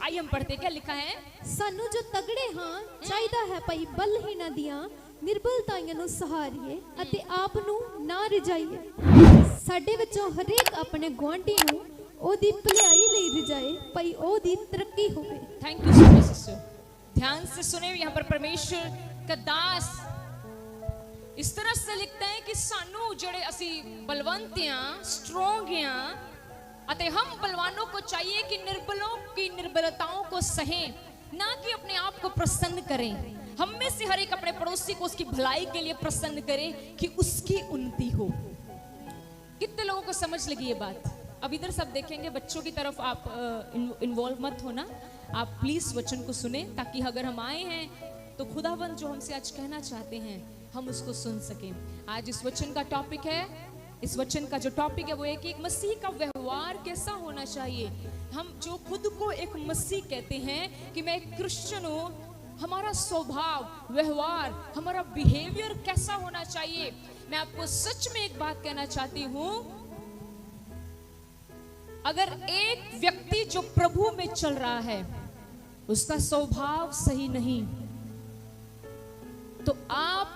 आइए हम पढ़ते, क्या लिखा है? सानू जो तगड़े हां चाहिदा है भाई बलहीना दियां निर्बलताइयां ਨੂੰ ਸਹਾਰੀਏ ਅਤੇ ਆਪ ਨੂੰ ਨਾ ਰਿਜਾਈਏ। ਸਾਡੇ ਵਿੱਚੋਂ ਹਰੇਕ ਆਪਣੇ ਗੁਆਂਢੀ ਨੂੰ ਉਹਦੀ ਭਲਾਈ ਲਈ ਰਿਜਾਏ ਭਾਈ ਉਹਦੀ ਤਰੱਕੀ ਹੋਵੇ। Thank you so much sister, ध्यान से सुने। यहाँ पर परमेश्वर का दास इस तरह से लिखता है कि सानू जड़े असी बलवंत हैं, स्ट्रोंग हैं, अते हम बलवानों को चाहिए कि निर्बलों की निर्बलताओं को सहें, ना कि अपने आप को प्रसन्न करें। हम में से हर एक अपने पड़ोसी को उसकी भलाई के लिए प्रसन्न करे कि उसकी उन्नति हो। कितने लोगों को समझ लगी ये बात? अब इधर सब देखेंगे, बच्चों की तरफ आप इन्वॉल्व मत होना, आप प्लीज वचन को सुने, ताकि अगर हम आए हैं तो खुदावंद जो हमसे आज कहना चाहते हैं हम उसको सुन सकें। आज इस वचन का टॉपिक है, इस वचन का जो टॉपिक है वो है कि एक मसीह का व्यवहार कैसा होना चाहिए। हम जो खुद को एक मसीह कहते हैं कि मैं एक क्रिश्चियन हूं, हमारा स्वभाव, व्यवहार, हमारा बिहेवियर कैसा होना चाहिए। मैं आपको सच में एक बात कहना चाहती हूं, अगर एक व्यक्ति जो प्रभु में चल रहा है उसका स्वभाव सही नहीं, तो आप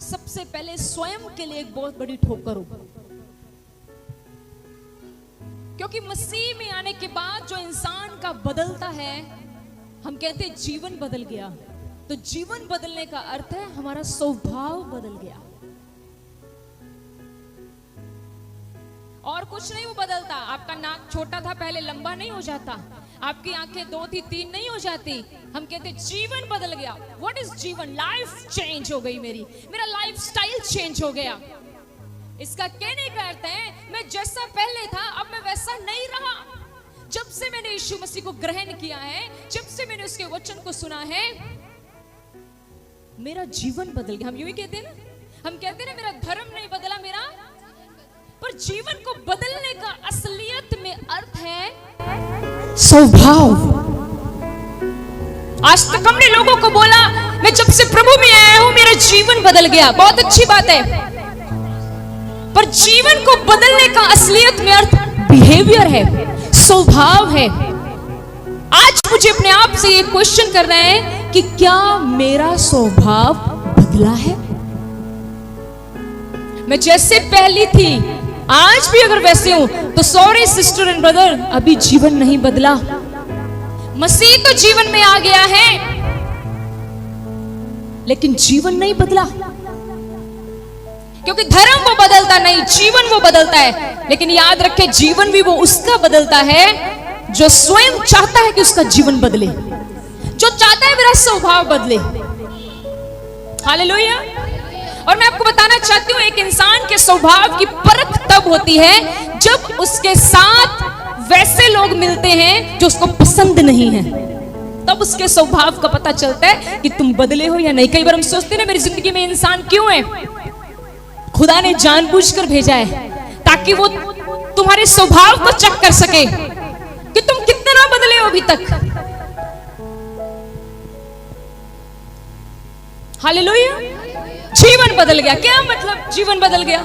सबसे पहले स्वयं के लिए एक बहुत बड़ी ठोकर हो। क्योंकि मसीह में आने के बाद जो इंसान का बदलता है, हम कहते हैं जीवन बदल गया, तो जीवन बदलने का अर्थ है हमारा स्वभाव बदल गया। और कुछ नहीं वो बदलता। आपका नाक छोटा था पहले लंबा नहीं हो जाता, आपकी आंखें 2 थी 3 नहीं हो जाती। हम कहते जीवन बदल गया। व्हाट इज जीवन? लाइफ चेंज हो गई, मेरा लाइफ स्टाइल चेंज हो गया। इसका कहने का अर्थ है मैं जैसा पहले था अब मैं वैसा नहीं रहा। जब से मैंने यीशु मसीह को ग्रहण किया है, जब से मैंने उसके वचन को सुना है, मेरा जीवन बदल गया। हम यूं ही कहते हैं ना, हम कहते हैं ना मेरा धर्म नहीं बदला मेरा, पर जीवन को बदलने का असलियत में अर्थ है स्वभाव। आज तक हमने लोगों को बोला मैं जब से प्रभु में आया हूं मेरा जीवन बदल गया, बहुत अच्छी बात है, पर जीवन को बदलने का असलियत में अर्थ बिहेवियर है, स्वभाव है। आज मुझे अपने आप से ये क्वेश्चन करना है कि क्या मेरा स्वभाव बदला है? मैं जैसे पहली थी आज भी अगर वैसे हूं तो सॉरी सिस्टर एंड ब्रदर, अभी जीवन नहीं बदला। मसीह तो जीवन में आ गया है लेकिन जीवन नहीं बदला, क्योंकि धर्म वो बदलता नहीं, जीवन वो बदलता है। लेकिन याद रखें, जीवन भी वो उसका बदलता है जो स्वयं चाहता है कि उसका जीवन बदले, जो चाहता है मेरा स्वभाव बदले। हालेलुया। और मैं आपको बताना चाहती हूं, एक इंसान के स्वभाव की परख तब होती है जब उसके साथ वैसे लोग मिलते हैं जो उसको पसंद नहीं है, तब उसके स्वभाव का पता चलता है कि तुम बदले हो या नहीं। कई बार हम सोचते हैं ना मेरी जिंदगी में इंसान क्यों है? खुदा ने जानबूझकर भेजा है ताकि वो तुम्हारे स्वभाव को चेक कर सके कि तुम कितना बदले हो अभी तक। हालेलुया। जीवन बदल गया। क्या मतलब जीवन बदल गया?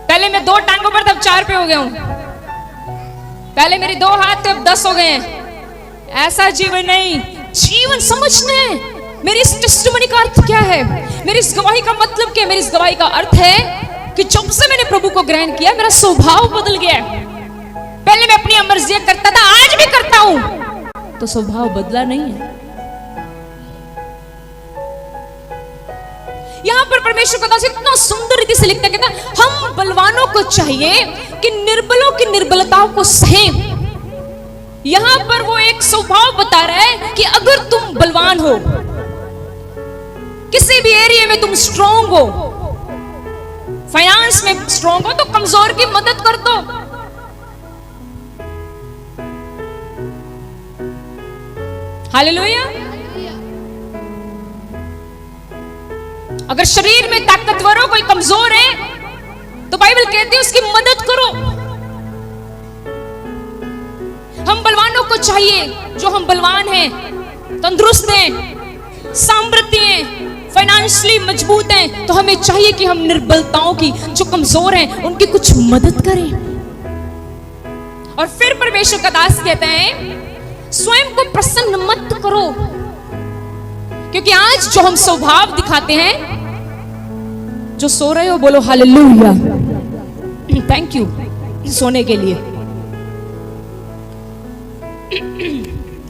पहले मैं 2 टांगों पर तब 4 पे हो गया हूं, पहले मेरे 2 हाथ थे अब 10 हो गए हैं। ऐसा जीवन नहीं। जीवन समझना है मेरी इस टेस्टिमनी का अर्थ क्या है, मेरी इस गवाही का मतलब क्या है। मेरी इस गवाही का अर्थ है कि जब से मैंने प्रभु को ग्रहण किया मेरा स्वभाव बदल गया है। पहले मैं अपनी मर्जी करता था, आज भी करता हूं, तो स्वभाव बदला नहीं है। यहां पर परमेश्वर का दास इतना सुंदर रीति से लिखता है, कहता हम बलवानों को चाहिए कि निर्बलों की निर्बलताओं को सहें। यहां पर वो एक स्वभाव बता रहा है कि अगर तुम बलवान हो, किसी भी एरिया में तुम स्ट्रांग हो, फाइनेंस में स्ट्रांग हो, तो कमजोर की मदद कर दो। हालेलुया। अगर शरीर में ताकतवर हो, कोई कमजोर है, तो बाइबल कहती है उसकी मदद करो। हम बलवानों को चाहिए जो हम बलवान हैं, तंदुरुस्त हैं, सामर्थ्य हैं, फाइनेंशियली मजबूत हैं, तो हमें चाहिए कि हम निर्बलताओं की, जो कमजोर हैं, उनकी कुछ मदद करें। और फिर परमेश्वर का दास कहता है स्वयं को प्रसन्न मत करो, क्योंकि आज जो हम स्वभाव दिखाते हैं, जो सो रहे हो बोलो हालेलुया, थैंक यू सोने के लिए।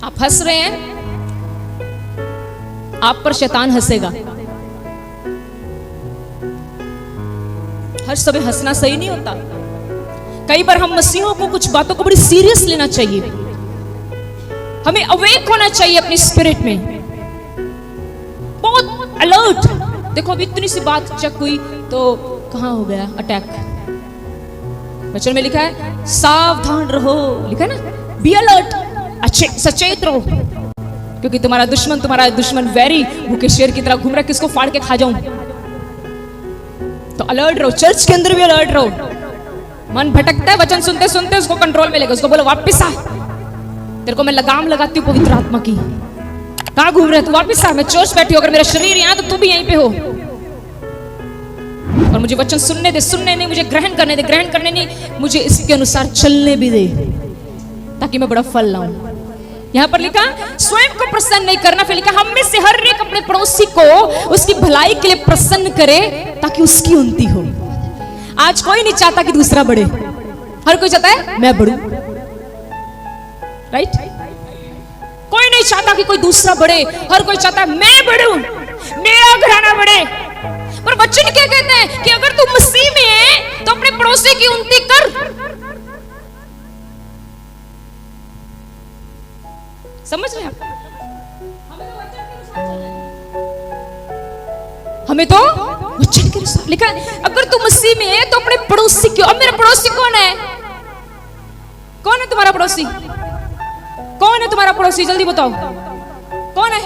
आप हंस रहे हैं, आप पर शैतान हंसेगा। हर समय हंसना सही नहीं होता। कई बार हम मसीहों को कुछ बातों को बड़ी सीरियस लेना चाहिए, हमें अवेक होना चाहिए अपनी स्पिरिट में, बहुत अलर्ट। देखो अभी इतनी सी बात चेक हुई तो कहां हो गया अटैक। वचन में लिखा है सावधान रहो, लिखा है ना, बी अलर्ट, अच्छे सचेत रहो, क्योंकि तुम्हारा दुश्मन वैरी भूखे शेर की तरह घूम रहा है, किसको फाड़ के खा जाऊं। तो अलर्ट रहो, चर्च के अंदर भी अलर्ट रहो। मन भटकता है, वचन सुनते सुनते उसको कंट्रोल में लेगा, उसको बोलो वापिस आ, तेरे को मैं लगाम लगाती हूँ पवित्र आत्मा की, कहां घूम रहे तू, वापिस आ, मैं चर्च बैठी हूँ, अगर मेरा शरीर यहां तो तू भी यहीं पे हो, और मुझे वचन सुनने दे, सुनने नहीं, मुझे ग्रहण करने दे, ग्रहण करने नहीं, मुझे इसके अनुसार चलने भी दे, ताकि मैं बड़ा फल लाऊं। यहां पर लिखा स्वयं को प्रसन्न नहीं करना, फिर लिखा हम में से हर एक अपने पड़ोसी को उसकी भलाई के लिए प्रसन्न करे ताकि उसकी उन्नति हो। आज कोई नहीं चाहता कि दूसरा बढ़े, हर कोई चाहता है मैं बढ़ूं, राइट? कोई नहीं चाहता कि कोई दूसरा बढ़े, हर कोई चाहता है मैं बढ़ूं, मेरा घराना बढ़े। पर वचन क्या कहते हैं कि अगर तू मसीह में है तो अपने पड़ोसी की उन्नति कर। समझ रहे हैं? हमें तो वचन के अनुसार लिखा है, अगर तू मसीह में है तो अपने पड़ोसी क्यों। अब मेरा पड़ोसी कौन है? कौन है तुम्हारा पड़ोसी? कौन है तुम्हारा पड़ोसी? जल्दी बताओ कौन है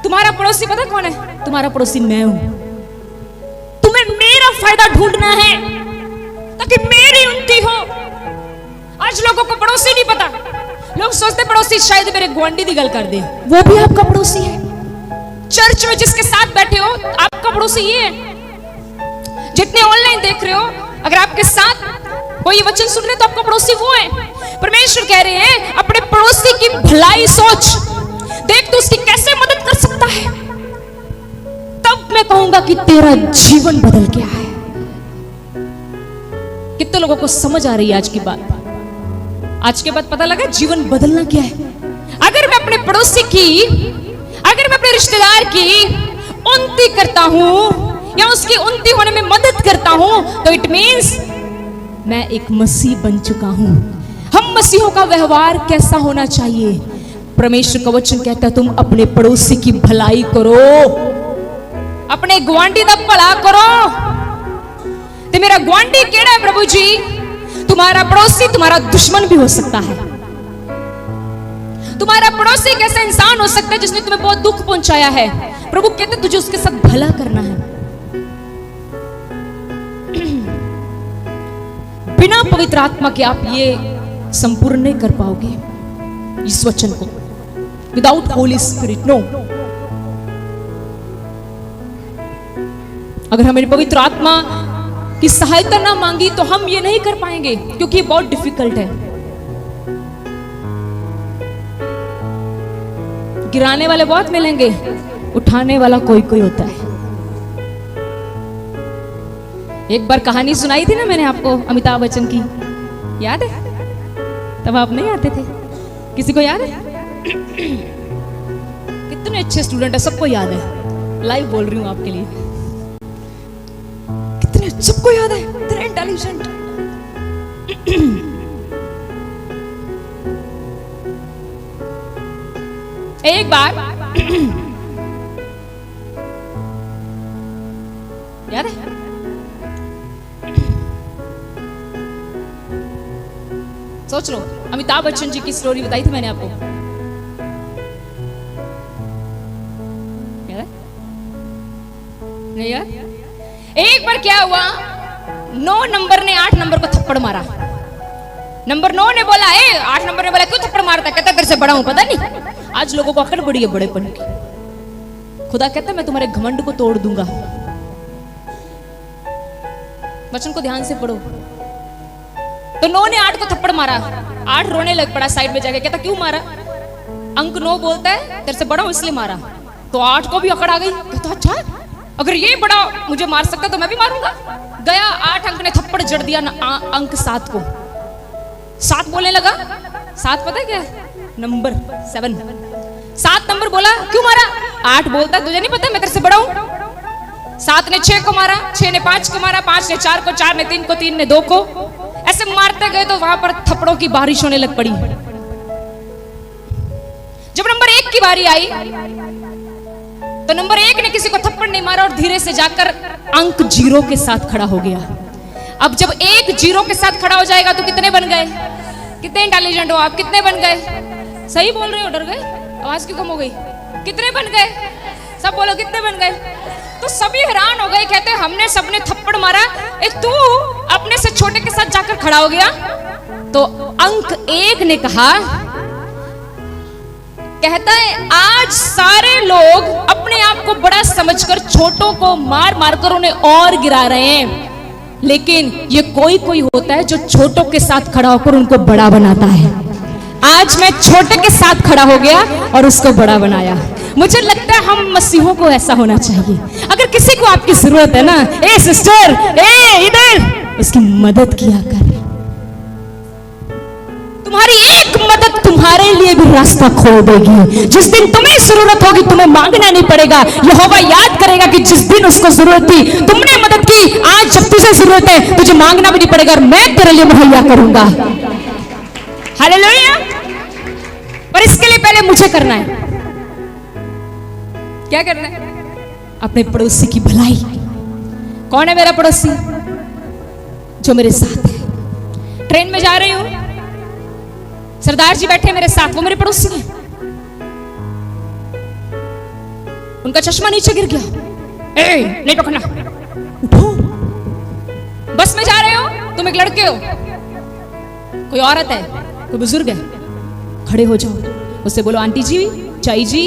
तुम्हारा पड़ोसी? पता कौन है तुम्हारा पड़ोसी? मैं हूं। तुम्हें मेरा फायदा ढूंढना है ताकि मेरी उन्नति हो। आज लोगों को पड़ोसी नहीं पता, लोग सोचते पड़ोसी शायद मेरे गुआंढी दी गल कर दे, वो भी आपका पड़ोसी है। चर्च में जिसके साथ बैठे हो आपका पड़ोसी ये है। जितने ऑनलाइन देख रहे हो, अगर आपके साथ कोई वचन सुन रहे तो आपका पड़ोसी वो है। परमेश्वर कह रहे हैं अपने पड़ोसी की भलाई सोच, देख तो उसकी कैसे मदद कर सकता है, तब मैं कहूंगा कि तेरा जीवन बदल गया है। कितने लोगों को समझ आ रही है आज की बात? आज के बाद पता लगा जीवन बदलना क्या है। अगर मैं अपने पड़ोसी की, अगर मैं अपने रिश्तेदार की उन्नति करता हूं या उसकी उन्नति होने में मदद करता हूं, तो इट मींस मैं एक मसीह बन चुका हूं। हम मसीहों का व्यवहार कैसा होना चाहिए? परमेश्वर का वचन कहता है तुम अपने पड़ोसी की भलाई करो, अपने गुआंढी दा भला करो। ते मेरा गुआंढी केड़ा है प्रभु जी? तुम्हारा पड़ोसी तुम्हारा दुश्मन भी हो सकता है। तुम्हारा पड़ोसी एक ऐसा इंसान हो सकता है जिसने तुम्हें बहुत दुख पहुंचाया है। प्रभु कहते तुझे उसके साथ भला करना है। बिना पवित्र आत्मा के आप ये संपूर्ण नहीं कर पाओगे इस वचन को। Without holy spirit no. अगर हमें पवित्र आत्मा की सहायता ना मांगी तो हम ये नहीं कर पाएंगे, क्योंकि ये बहुत डिफिकल्ट है। गिराने वाले बहुत मिलेंगे, उठाने वाला कोई कोई होता है। एक बार कहानी सुनाई थी ना मैंने आपको अमिताभ बच्चन की, याद है? तब आप नहीं आते थे। किसी को याद है? कितने अच्छे स्टूडेंट है, सबको याद है। लाइव बोल रही हूं आपके लिए, कितने सबको याद है, इतने इंटेलिजेंट। एक बार याद है, सोच लो, अमिताभ बच्चन जी की स्टोरी बताई थी मैंने आपको, याद है? नहीं यार? एक बार क्या हुआ, 9 नंबर ने 8 नंबर को थप्पड़ मारा। नंबर 9 ने बोला, 8 नंबर ने बोला क्यों थप्पड़ मारता? कहता तेरे से बड़ा हूं, पता नहीं। आज लोगों को अकड़ बड़ी है बड़ेपन की। खुदा कहता मैं तुम्हारे घमंड को तोड़ दूंगा। वचन को ध्यान से पढ़ो। तो 9 ने 8 को थप्पड़ मारा। 8 रोने लग पड़ा साइड में जाके, कहता क्यों मारा? अंक 9 बोलता है तेरे से बड़ा हूं इसलिए मारा। तो 8 को भी अकड़ आ गई, कहता अच्छा अगर ये बड़ा मुझे मार सकता तो मैं भी मारूंगा। गया 8 अंक ने थप्पड़ जड़ दिया अंक 7 को। 7 बोलने लगा, 7 पता है क्या? नंबर 7। 7 नंबर बोला क्यों मारा? 8 बोलता तुझे नहीं पता मैं तेरे से बड़ा हूं। 7 ने 6 को मारा, 6 ने 5 को मारा, 5 ने 4 को, 4 ने 3 को, 3 ने 2 को। ऐसे मारते गए तो वहां पर थप्पड़ों की बारिश होने लग पड़ी। जब नंबर 1 की बारी आई तो नंबर 1 ने किसी को थप्पड़ नहीं मारा और धीरे से जाकर अंक 0 के साथ खड़ा हो गया। अब जब 1 0 के साथ खड़ा हो जाएगा तो कितने बन गए? कितने इंटेलिजेंट हो आप? कितने बन गए? सही बोल रहे हो, डर गए? आवाज क्यों कम हो गई? कितने बन गए? सब बोलो कितने बन गए? तो सभी हैरान हो गए, कहते हमने सबने थप्पड़ मारा, एक तू अपने से छोटे के साथ जाकर खड़ा हो गया। तो अंक 1 ने कहा, कहता है आज सारे लोग अपने आप को बड़ा समझकर छोटों को मार मारकर उन्हें और गिरा रहे हैं, लेकिन ये कोई कोई होता है जो छोटों के साथ खड़ा होकर उनको बड़ा बनाता है। आज मैं छोटे के साथ खड़ा हो गया और उसको बड़ा बनाया। मुझे लगता है हम मसीहों को ऐसा होना चाहिए। अगर किसी को आपकी जरूरत है ना, ए सिस्टर, ए इधर, उसकी मदद किया कर। तुम्हारी एक मदद तुम्हारे लिए भी रास्ता खोल देगी। जिस दिन तुम्हें जरूरत होगी तुम्हें मांगना नहीं पड़ेगा। यहोवा याद करेगा कि जिस दिन उसको जरूरत थी तुमने मदद की, आज जब तुझे जरूरत है तुझे मांगना भी नहीं पड़ेगा और मैं तेरे लिए मुहैया करूंगा। हालेलुया। पर इसके लिए पहले मुझे करना है। क्या करना है? अपने पड़ोसी की भलाई। कौन है मेरा पड़ोसी? जो मेरे साथ है। ट्रेन में जा रही हूं, सरदार जी बैठे मेरे साथ, वो मेरे पड़ोसी हैं। उनका चश्मा नीचे गिर गया, ए नहीं टोकना, उठो। बस में जा रहे हो, तुम एक लड़के हो, कोई औरत है, कोई बुजुर्ग है, खड़े हो जाओ, उससे बोलो आंटी जी, चाई जी,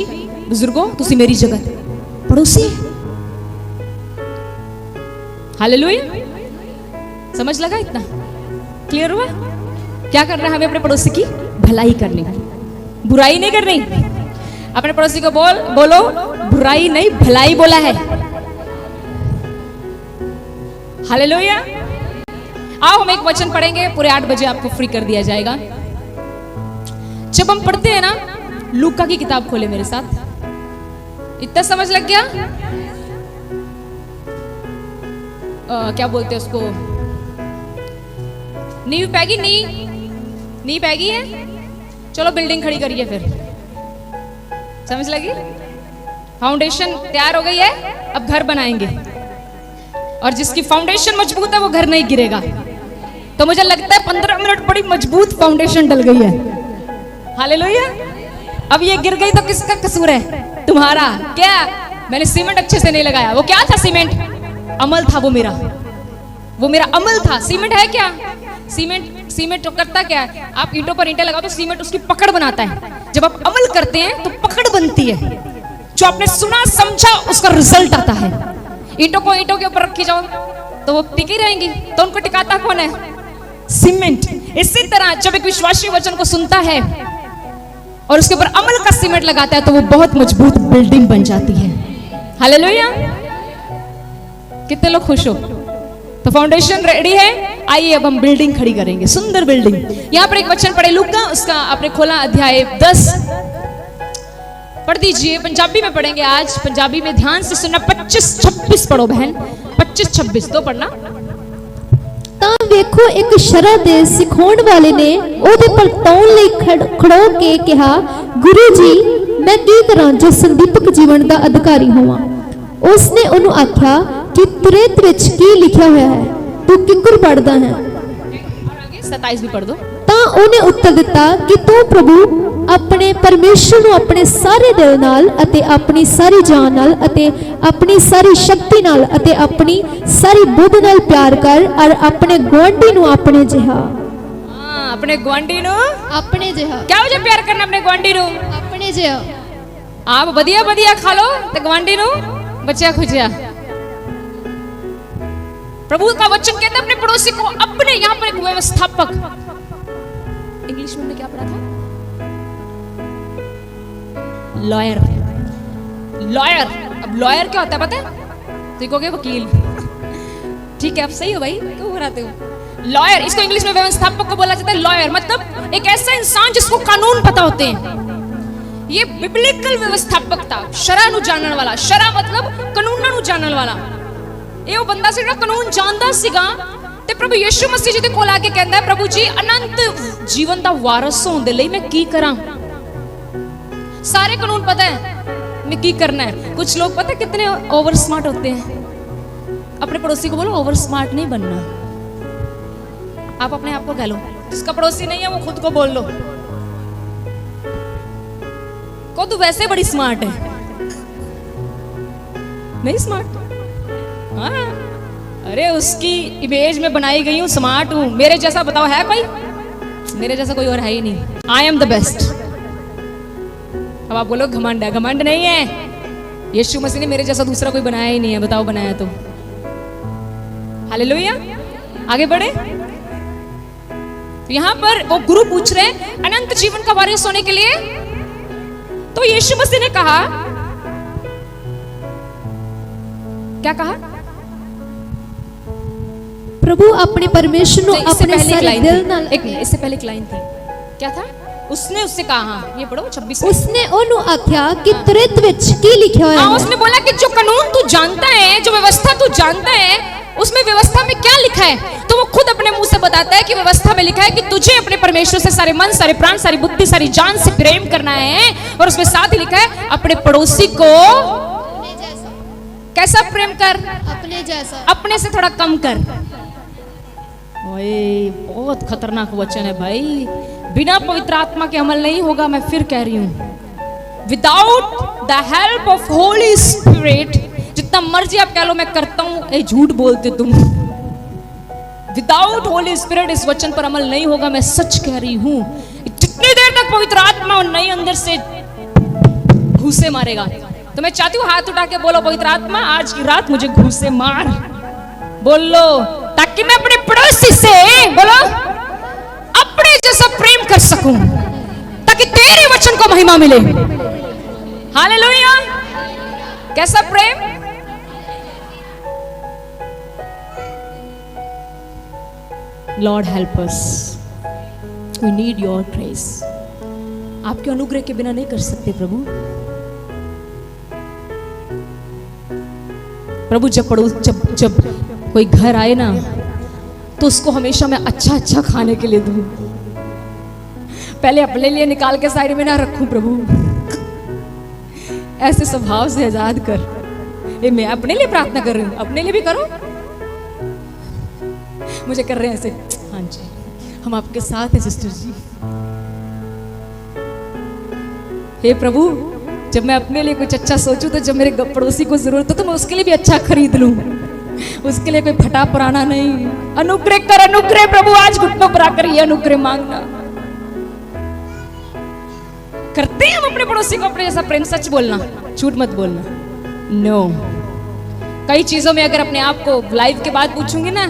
बुजुर्गो तुसी मेरी जगह पड़ोसी है। हालेलुया। समझ लगा? इतना क्लियर हुआ? क्या करना है हमें? अपने पड़ोसी की भलाई करनी, बुराई नहीं करनी। अपने पड़ोसी को बोलो बुराई नहीं भलाई बोला है। हालेलुया। आओ हम एक वचन पढ़ेंगे, पूरे 8 बजे आपको फ्री कर दिया जाएगा। जब हम पढ़ते हैं ना, लूका की किताब खोले मेरे साथ। इतना समझ लग गया? क्या बोलते हैं उसको? नींव पैगी? नींव पैगी है? चलो बिल्डिंग खड़ी करिए फिर। समझ लगी? फाउंडेशन तैयार हो गई है, अब घर बनाएंगे। और जिसकी फाउंडेशन मजबूत है वो घर नहीं गिरेगा। तो मुझे लगता है 15 मिनट बड़ी मजबूत फाउंडेशन डल गई है। हालेलुया। अब ये गिर गई तो किसका कसूर है? तुम्हारा। क्या? मैंने सीमेंट अच्छे से नहीं लगाया। वो क्या था? सीमेंट अमल था। वो मेरा अमल था। सीमेंट है क्या? सीमेंट तो करता क्या है? आप ईंटों पर ईंटें लगाओ तो सीमेंट उसकी पकड़ बनाता है। जब आप अमल करते हैं तो पकड़ बनती है। जो आपने सुना समझा उसका रिजल्ट आता है। ईंटों को ईंटों के ऊपर रखी जाओ तो वो टिकी रहेंगी, तो उनको टिकाता कौन है? सीमेंट। इसी तरह जब एक विश्वासी वचन को सुनता है और उसके ऊपर अमल का सीमेंट लगाता है तो वो बहुत मजबूत बिल्डिंग बन जाती है। हालेलुया। कितने लोग खुश हो? तो फाउंडेशन रेडी है। आइए अब हम बिल्डिंग खड़ी करेंगे, सुंदर बिल्डिंग। यहां पर एक वचन पढ़े लूका, उसका आपने खोला अध्याय 10 पढ़ दीजिए। पंजाबी में पढ़ेंगे आज। पंजाबी में ध्यान से सुनना। 25-26 पढ़ो बहन, 25-26 तो पढ़ना। ਤਾਂ ਵੇਖੋ ਇੱਕ ਸ਼ਰ੍ਹਾ ਦੇ ਸਿਖਾਉਣ ਵਾਲੇ ਨੇ ਉਹਦੇ ਪਰ ਤੌਣ ਲਈ ਖੜੋ ਕੇ ਕਿਹਾ, ਗੁਰੂ ਜੀ ਮੈਂ ਕੀ ਕਰਾਂ ਜੋ ਸੰਦੀਪਕ ਜੀਵਨ ਦਾ ਅਧਿਕਾਰੀ ਹੋਵਾਂ। ਉਸਨੇ ਉਹਨੂੰ ਆਖਿਆ ਕਿ ਤੁਰੇਤ ਵਿੱਚ ਕੀ ਲਿਖਿਆ ਹੋਇਆ ਹੈ, ਤੂੰ ਕਿੱਕਰ ਪੜਦਾ ਹੈ। 27 ਵੀ ਪढ़ दो। ਤਾਂ ਉਹਨੇ ਉੱਤਰ ਦਿੱਤਾ ਕਿ ਤੂੰ ਪ੍ਰਭੂ ਆਪਣੇ ਪਰਮੇਸ਼ਰ ਨੂੰ ਆਪਣੇ ਸਾਰੇ ਦਿਲ ਨਾਲ ਅਤੇ ਆਪਣੀ ਸਾਰੀ ਜਾਨ ਨਾਲ ਅਤੇ ਆਪਣੀ ਸਾਰੀ ਸ਼ਕਤੀ ਨਾਲ ਅਤੇ ਆਪਣੀ ਸਾਰੀ ਬੁੱਧ ਨਾਲ ਪਿਆਰ ਕਰ ਔਰ ਆਪਣੇ ਗੁਆਂਢੀ ਨੂੰ ਆਪਣੇ ਜਿਹਾ। अपने गुआंढी नु ਆਪਣੇ ਜਿਹਾ। क्या हो प्यार करना अपने गुआंढी नु? ਆਪਣੇ ਜਿਹਾ। आप बढ़िया बढ़िया खा लो तो गुआंढी नु बच्चा खुजिया। प्रभु का वचन कहता है अपने पड़ोसी को अपने, यहाँ पर एक व्यवस्थापक इंग्लिश में हमने क्या पढ़ा था? लॉयर। लॉयर, अब लॉयर क्या होता है पता है? देखोगे वकील। ठीक है, अब सही हो भाई, क्यों घबराते हो? लॉयर, इसको इंग्लिश में व्यवस्थापक को बोला जाता है लॉयर, मतलब एक ऐसा इंसान जिसको कानून पता होते हैं। ये बिब्लिकल व्यवस्थापक था, शरा नु जानने वाला। शरा मतलब कानून नु जानने वाला। ਇਹ ਉਹ ਬੰਦਾ ਸੀ ਜਿਹੜਾ ਕਾਨੂੰਨ ਜਾਣਦਾ ਸੀਗਾ ਤੇ ਪ੍ਰਭੂ ਯਿਸੂ ਮਸੀਹ ਜੀ ਦੇ ਕੋਲ ਆ ਕੇ ਕਹਿੰਦਾ ਹੈ, ਪ੍ਰਭੂ ਜੀ ਅਨੰਤ ਜੀਵਨ ਦਾ ਵਾਰਿਸ ਹੋਣ ਦੇ ਲਈ ਮੈਂ ਕੀ ਕਰਾਂ? सारे कानून पता है, मैं की करना है। कुछ लोग पता है कितने ओवर स्मार्ट होते हैं। अपने पड़ोसी को बोलो ओवर स्मार्ट नहीं बनना। आप अपने आप को कह लो, जिसका पड़ोसी नहीं है वो खुद को बोल लो, को तू वैसे बड़ी स्मार्ट है। नहीं स्मार्ट? हाँ, अरे उसकी इमेज में बनाई गई हूँ, स्मार्ट हूँ। मेरे जैसा बताओ है कोई? मेरे जैसा कोई और है ही नहीं। I am the best. अब आप बोलो घमंड है, घमंड नहीं है। यीशु मसीह ने मेरे जैसा दूसरा कोई बनाया ही नहीं है। बताओ बनाया तो? हालेलुया। आगे बढ़े। तो यहां पर वो गुरु पूछ रहे अनंत जीवन का वारिस होने के लिए, तो यीशु मसीह ने कहा, क्या कहा? प्रभु अपने परमेश्वर को अपने सारे दिल नाल। एक इससे पहले एक लाइन थी, क्या था? उसने उससे कहा, ये पढ़ो 26। उसने ओनु आख्या कि त्रित विच की लिखा है? उसने बोला कि जो कानून तू जानता है, जो व्यवस्था तू जानता है, उसमें व्यवस्था में क्या लिखा है? तो वो खुद अपने मुंह से बताता है कि व्यवस्था में लिखा है कि तुझे अपने परमेश्वर से सारे मन, सारे प्राण, सारी बुद्धि, सारी जान से प्रेम करना है। और उसमें साथ ही लिखा है अपने पड़ोसी को कैसा प्रेम कर? अपने जैसा। अपने से थोड़ा कम कर। ओए, बहुत खतरनाक वचन है भाई। बिना पवित्र आत्मा के अमल नहीं होगा। मैं फिर कह रही हूं, without the help of Holi spirit, जितना मर्जी आप कह लो मैं करता हूं, ये झूठ बोलते तुम। विदाउट होली स्पिरिट इस वचन पर अमल नहीं होगा। मैं सच कह रही हूं, जितनी देर तक पवित्र आत्मा नहीं अंदर से घूसे मारेगा। तो मैं चाहती हूं हाथ उठा के बोलो, पवित्र आत्मा आज की रात मुझे घूसे मार। बोलो, ताकि मैं अपने पड़ोसी से बोलो अपने जैसा प्रेम कर सकूं, ताकि तेरे वचन को महिमा मिले। हालेलुया। कैसा प्रेम? Lord help us, we need your grace. आपके अनुग्रह के बिना नहीं कर सकते प्रभु। प्रभु जब कोई घर आए ना, तो उसको हमेशा मैं अच्छा अच्छा खाने के लिए दूं। पहले अपने लिए निकाल के साइड में ना रखूं प्रभु। ऐसे स्वभाव से आजाद कर। ये मैं अपने लिए प्रार्थना कर रही हूं, अपने लिए भी करो। मुझे कर रहे हैं ऐसे, हाँ जी हम आपके साथ हैं सिस्टर जी। हे प्रभु, जब मैं अपने लिए कुछ अच्छा सोचूं, तो जब मेरे पड़ोसी को जरूरत हो तो मैं उसके लिए भी अच्छा खरीद लूं। उसके लिए कोई फटा पुराना नहीं। अनुग्रह कर, अनुग्रह प्रभु। आज घुटनों पर आकर ये अनुग्रह मांगना। करते हैं हम अपने पड़ोसी को अपने जैसा प्रेम? सच बोलना, झूठ मत बोलना। नो। कई चीजों में अगर अपने आप को लाइव के बाद पूछूंगी ना,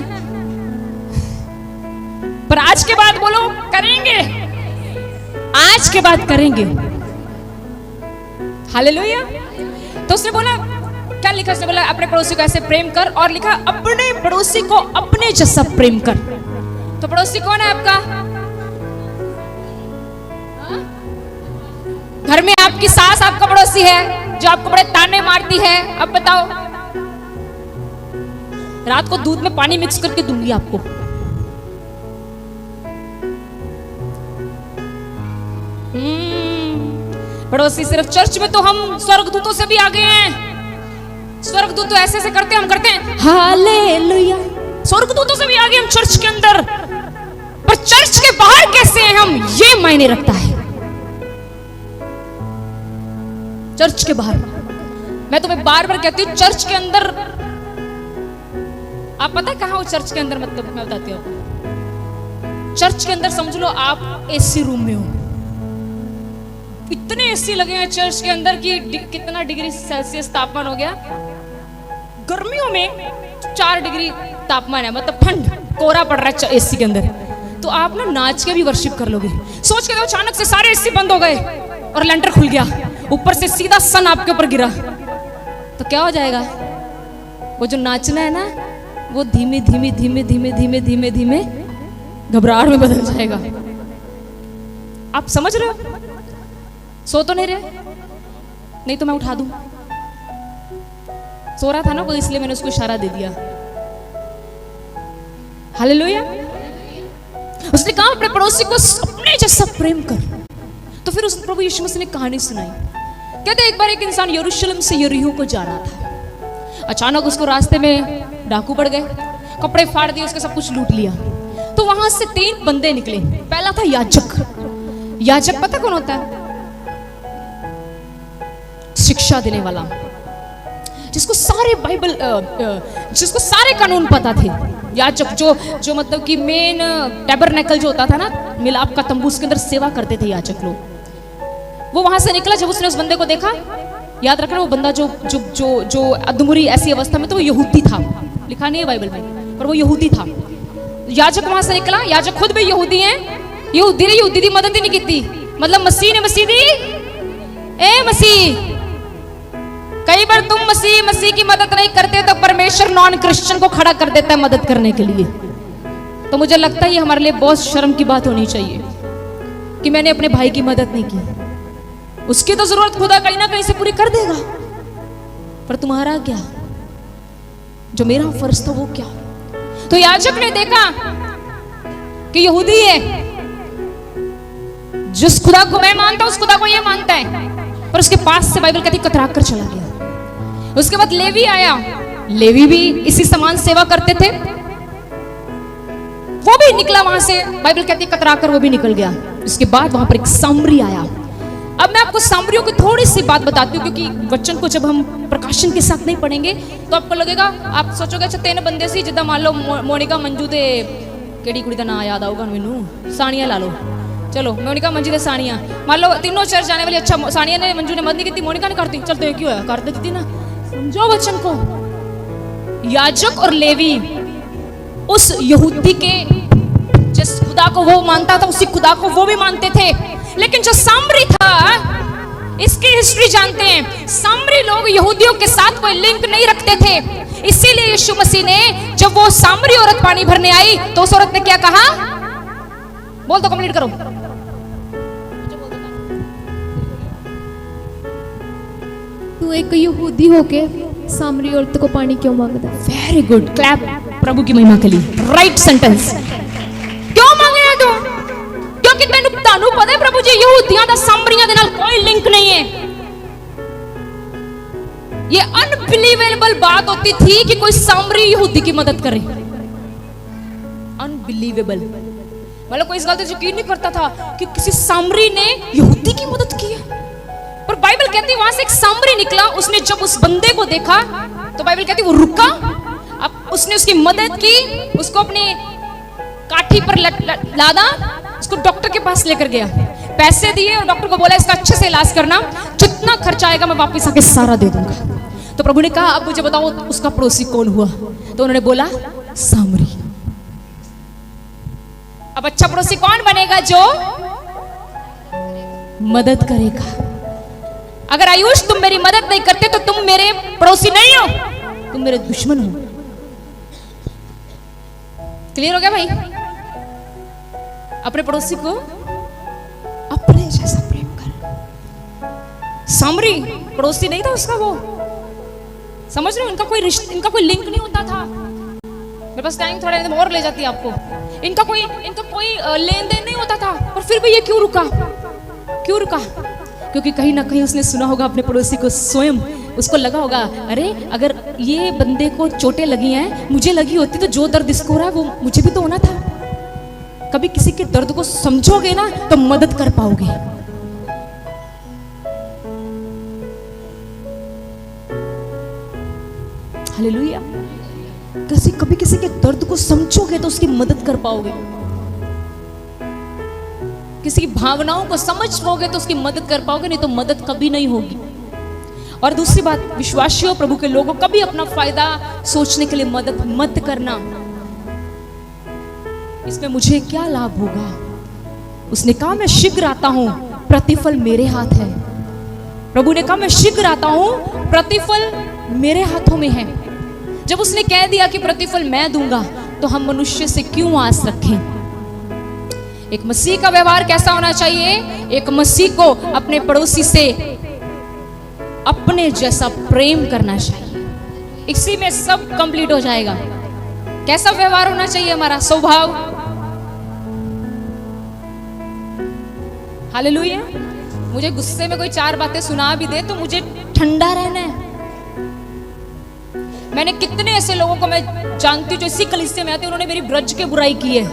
पर आज के बाद बोलो करेंगे। आज के बाद करेंगे। हालेलुया। तो उसने बोला, क्या लिखा? उसने बोला अपने पड़ोसी को ऐसे प्रेम कर, और लिखा अपने पड़ोसी को अपने जैसा प्रेम कर। तो पड़ोसी कौन है आपका? घर में आपकी सास आपका पड़ोसी है, जो आपको बड़े ताने मारती है। अब बताओ, रात को दूध में पानी मिक्स करके दूंगी आपको। पड़ोसी सिर्फ चर्च में तो हम स्वर्गदूतों से भी आगे हैं। स्वर्गदूत तो ऐसे करते हैं, हम करते हैं हालेलुया। स्वर्गदूतों से भी आगे हम चर्च के अंदर, पर चर्च के बाहर कैसे हैं हम, ये मायने रखता है। चर्च के बाहर, मैं तुम्हें बार बार कहती हूँ, चर्च के अंदर आप पता है कहाँ हो? चर्च के अंदर मतलब मैं बताती हूँ। चर्च के अंदर समझ लो आप एसी रूम में हो। इतने एसी लगे हैं चर्च के अंदर कि कितना डिग्री सेल्सियस तापमान हो गया। गर्मियों में 4 डिग्री तापमान है, मतलब ठंड, कोहरा पड़ रहा है एसी के अंदर। तो आप ना नाच के भी वर्शिप कर लोगे। सोच के देखो, अचानक से सारे एसी बंद हो गए और लेंटर खुल गया, ऊपर से सीधा सन आपके ऊपर गिरा, तो क्या हो जाएगा? वो जो नाचना है ना, वो धीमे धीमे धीमे धीमे धीमे धीमे धीमे घबराहट में बदल जाएगा। आप समझ रहे हो? सो तो नहीं रहे? नहीं तो मैं उठा दूं। सो रहा था ना वो, इसलिए मैंने उसको इशारा दे दिया। हालेलुया। उसने कहा अपने पड़ोसी को अपने जैसा प्रेम कर। तो फिर उस प्रभु यीशु मसीह ने कहानी सुनाई। कहते एक बार एक इंसान यरूशलेम से यरीहो को जा रहा था। अचानक उसको रास्ते में डाकू पड़ गए, कपड़े फाड़ दिए, उसका सब कुछ लूट लिया। तो वहां से 3 बंदे निकले। पहला था याजक। याजक पता कौन होता है? शिक्षा देने वाला, जिसको सारे बाइबल जिसको सारे कानून पता थे। याजक जो मतलब कि मेन टैबरनेकल जो होता था ना, मिलाप का तंबू, उसके अंदर सेवा करते थे याजक लोग। वो वहां से निकला। जब उसने उस बंदे को देखा, याद रखना वो बंदा जो अधमुरी ऐसी अवस्था में, तो वो यहूदी था। लिखा नहीं है बाइबल में, पर वो यहूदी था। याजक वहां से निकला। याजक खुद भी यहूदी हैं। यहूदी ने यहूदी की मदद ही नहीं की। मतलब मसीह ने मसीह दी, ए मसीह, कई बार तुम मसीह की मदद नहीं करते तो परमेश्वर नॉन क्रिश्चियन को खड़ा कर देता है मदद करने के लिए। तो मुझे लगता है ये हमारे लिए बहुत शर्म की बात होनी चाहिए कि मैंने अपने भाई की मदद नहीं की। उसकी तो जरूरत खुदा कहीं ना कहीं से पूरी कर देगा, पर तुम्हारा क्या? जो मेरा फर्ज था वो क्या? तो याजक ने देखा कि यहूदी है, जिस खुदा को मैं मानता हूं उस खुदा को ये मानता है, पर उसके पास से बाइबल कहती कतरा कर चला गया। उसके बाद लेवी आया। लेवी भी इसी समान सेवा करते थे। वो भी निकला वहां से, बाइबल कहती कतरा कर वो भी निकल गया। उसके बाद वहां पर एक सामरी आया। अब मैं आपको सामरियों की थोड़ी सी बात बताती हूँ, क्योंकि वचन को जब हम प्रकाशन के साथ नहीं पढ़ेंगे तो आपको लगेगा, आप सोचोगे अच्छा 3 बंदे सी, जिदा मान लो मोनिका मंजू दे केड़ी कुड़ी का नाम याद आऊगा मैनू, सानिया ला लो। चलो मोनिका मंजू दे सानिया, मान लो तीनों चर्च जाने वाली। अच्छा सानिया ने मंजू ने मदद नहीं की, मोनिका ने करती, चलते क्यों है कर देती ना। समझो वचन को। याजक और लेवी उस यहूदी के जिस खुदा को वो मानता था, उसी खुदा को वो भी मानते थे। लेकिन जो सामरी था, इसकी हिस्ट्री जानते हैं, सामरी लोग यहूदियों के साथ कोई लिंक नहीं रखते थे। इसीलिए यीशु मसीह ने जब वो सामरी औरत पानी भरने आई तो उस औरत ने क्या कहा? बोल तो कंप्लीट करो। तू एक यहूदी होके सामरी औरत को पानी क्यों मांगता है? वेरी गुड, क्लैप प्रभु की महिमा के लिए। Right sentence. क्यों मांगे तू? क्योंकि तैनू तानू पता है प्रभु जी यहूदियां दा सामरियां दे नाल कोई लिंक नहीं है। ये अनबिलीवेबल बात होती थी कि कोई सामरी यहूदी की मदद करे। अनबिलीवेबल, मतलब कोई इस बात पे यकीन नहीं करता था कि किसी सामरी ने यहूदी की मदद की है। पर बाइबल कहती है वहां से एक सामरी निकला। उसने जब उस बंदे को देखा तो बाइबल कहती है वो रुका। अब उसने उसकी मदद की, उसको अपनी काठी पर लादा, उसको डॉक्टर के पास लेकर गया, पैसे दिए और डॉक्टर को बोला इसका अच्छे से इलाज करना, जितना खर्चा आएगा मैं वापस आके सारा दे दूंगा। तो प्रभु ने कहा अब मुझे बताओ उसका पड़ोसी कौन हुआ? तो उन्होंने बोला सामरी। अब अच्छा पड़ोसी कौन बनेगा? जो मदद करेगा। अगर आयुष तुम मेरी मदद नहीं करते तो तुम मेरे पड़ोसी नहीं हो, तुम मेरे दुश्मन हो। क्लियर हो गया भाई? अपने पड़ोसी को अपने जैसा प्रेम कर। सामरी पड़ोसी नहीं था उसका, वो समझ रहे हो? इनका कोई रिश्ता, इनका कोई लिंक नहीं होता था। मेरे पास टाइम थोड़ा और ले जाती है आपको। इनका कोई लेन देन नहीं होता था, पर फिर भी ये क्यों रुका? क्यों रुका? क्योंकि कहीं ना कहीं उसने सुना होगा अपने पड़ोसी को, स्वयं उसको लगा होगा अरे अगर ये बंदे को चोटें लगी हैं, मुझे लगी होती तो जो दर्द इसको हो रहा है वो मुझे भी तो होना था। कभी किसी के दर्द को समझोगे ना तो मदद कर पाओगे। हालेलुया। कभी किसी के दर्द को समझोगे तो उसकी मदद कर पाओगे। किसी की भावनाओं को समझ पाओगे तो उसकी मदद कर पाओगे, नहीं तो मदद कभी नहीं होगी। और दूसरी बात, विश्वासियों प्रभु के लोगों कभी अपना फायदा सोचने के लिए मदद मत करना। इसमें मुझे क्या लाभ होगा? उसने कहा मैं शीघ्र आता हूं, प्रतिफल मेरे हाथ है। प्रभु ने कहा मैं शीघ्र आता हूं, प्रतिफल मेरे हाथों में है। जब उसने कह दिया कि प्रतिफल मैं दूंगा, तो हम मनुष्य से क्यों आस रखें? एक मसीह का व्यवहार कैसा होना चाहिए? एक मसीह को अपने पड़ोसी से अपने जैसा प्रेम करना चाहिए। इसी में सब कंप्लीट हो जाएगा। कैसा व्यवहार होना चाहिए हमारा? स्वभाव। हालेलुया। मुझे गुस्से में कोई 4 बातें सुना भी दे तो मुझे ठंडा रहना है। मैंने कितने ऐसे लोगों को मैं जानती हूँ जो इसी कलीसिया में आते हैं, उन्होंने मेरी ब्रज के बुराई की है,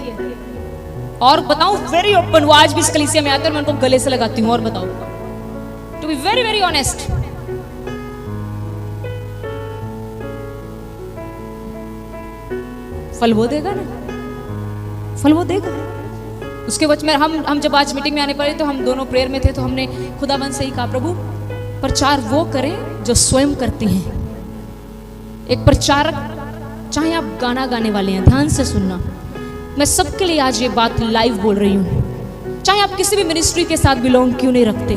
और बताऊं वेरी ओपन, वो आज भी इस कलीसिया में आते हैं और मैं उनको गले से लगाती हूँ। और बताऊं, to be very very honest, फल वो देगा ना, फल वो देगा। उसके वजह में हम जब आज मीटिंग में आने पड़े तो हम दोनों प्रेयर में थे, तो हमने खुदाबंद से ही कहा, प्रभु प्रचार वो करें जो स्वयं करते हैं। एक प्रचारक, चाहे आप गाना गाने वाले हैं, ध्यान से सुनना, मैं सबके लिए आज ये बात लाइव बोल रही हूँ, चाहे आप किसी भी मिनिस्ट्री के साथ बिलोंग क्यों नहीं रखते,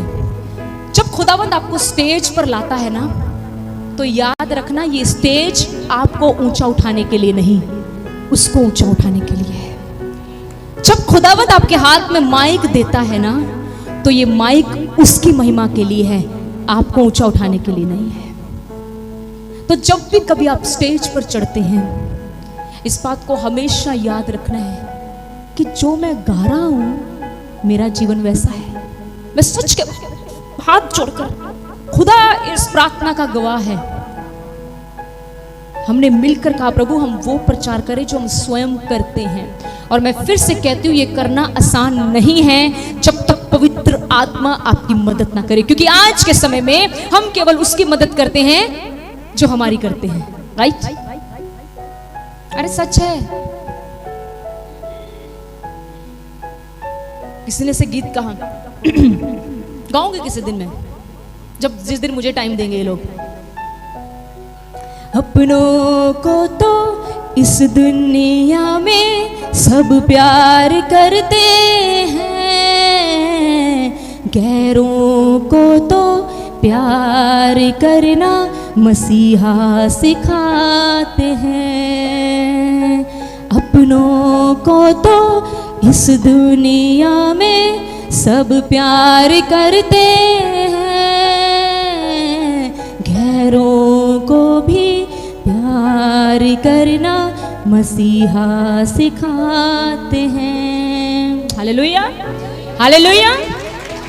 जब खुदावंद आपको स्टेज पर लाता है ना, तो याद रखना ये स्टेज आपको ऊंचा उठाने के लिए नहीं, उसको ऊंचा उठाने के लिए है। जब खुदावंद आपके हाथ में माइक देता है ना, तो ये माइक उसकी महिमा के लिए है, आपको ऊंचा उठाने के लिए नहीं है। तो जब भी कभी आप स्टेज पर चढ़ते हैं, इस बात को हमेशा याद रखना है कि जो मैं गा रहा हूं मेरा जीवन वैसा है। मैं सच के हाथ जोड़कर, खुदा इस प्रार्थना का गवाह है, हमने मिलकर कहा प्रभु हम वो प्रचार करें जो हम स्वयं करते हैं। और मैं फिर से कहती हूँ ये करना आसान नहीं है जब तक पवित्र आत्मा आपकी मदद ना करे, क्योंकि आज के समय में हम केवल उसकी मदद करते हैं जो हमारी करते हैं। राइट? अरे सच है। किसी ने से गीत कहा, गाऊंगे किसी दिन में, जिस दिन मुझे टाइम देंगे ये लोग। अपनों को तो इस दुनिया में सब प्यार करते हैं, गैरों को तो प्यार करना मसीहा सिखाते हैं। अपनों को तो इस दुनिया में सब प्यार करते हैं, गैरों को भी प्यार करना मसीहा सिखाते हैं। Hallelujah, hallelujah.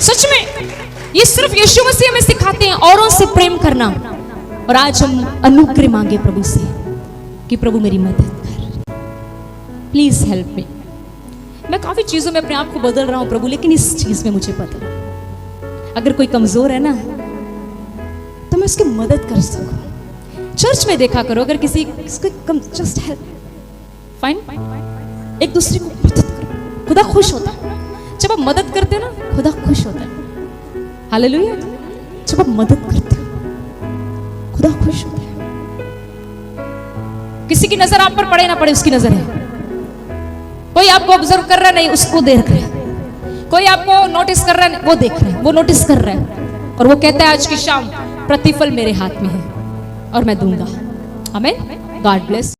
सच में ये सिर्फ यीशु मसीह हमें सिखाते हैं औरों से प्रेम करना। और आज हम अनुग्रह मांगे प्रभु से कि प्रभु मेरी मदद कर, प्लीज हेल्प मी। मैं काफी चीजों में अपने आप को बदल रहा हूं प्रभु, लेकिन इस चीज में मुझे पता, अगर कोई कमजोर है ना तो मैं उसकी मदद कर सकूं। चर्च में देखा करो, अगर किसी कम, जस्ट हेल्प, फाइन, एक दूसरे को मदद करो, खुदा खुश होता है। जब आप मदद करते हो ना, खुदा खुश होता है। हालेलुया। जब आप मदद करते हो, खुदा खुश होता है। किसी की नजर आप पर पड़े ना पड़े, उसकी नजर है। कोई आपको ऑब्जर्व कर रहा है, नहीं, उसको देख रहा है। कोई आपको नोटिस कर रहा है, वो देख रहा है, वो नोटिस कर रहा है। और वो कहता है आज की शाम प्रतिफल मेरे हाथ में है और मैं दूंगा। आमीन। God bless.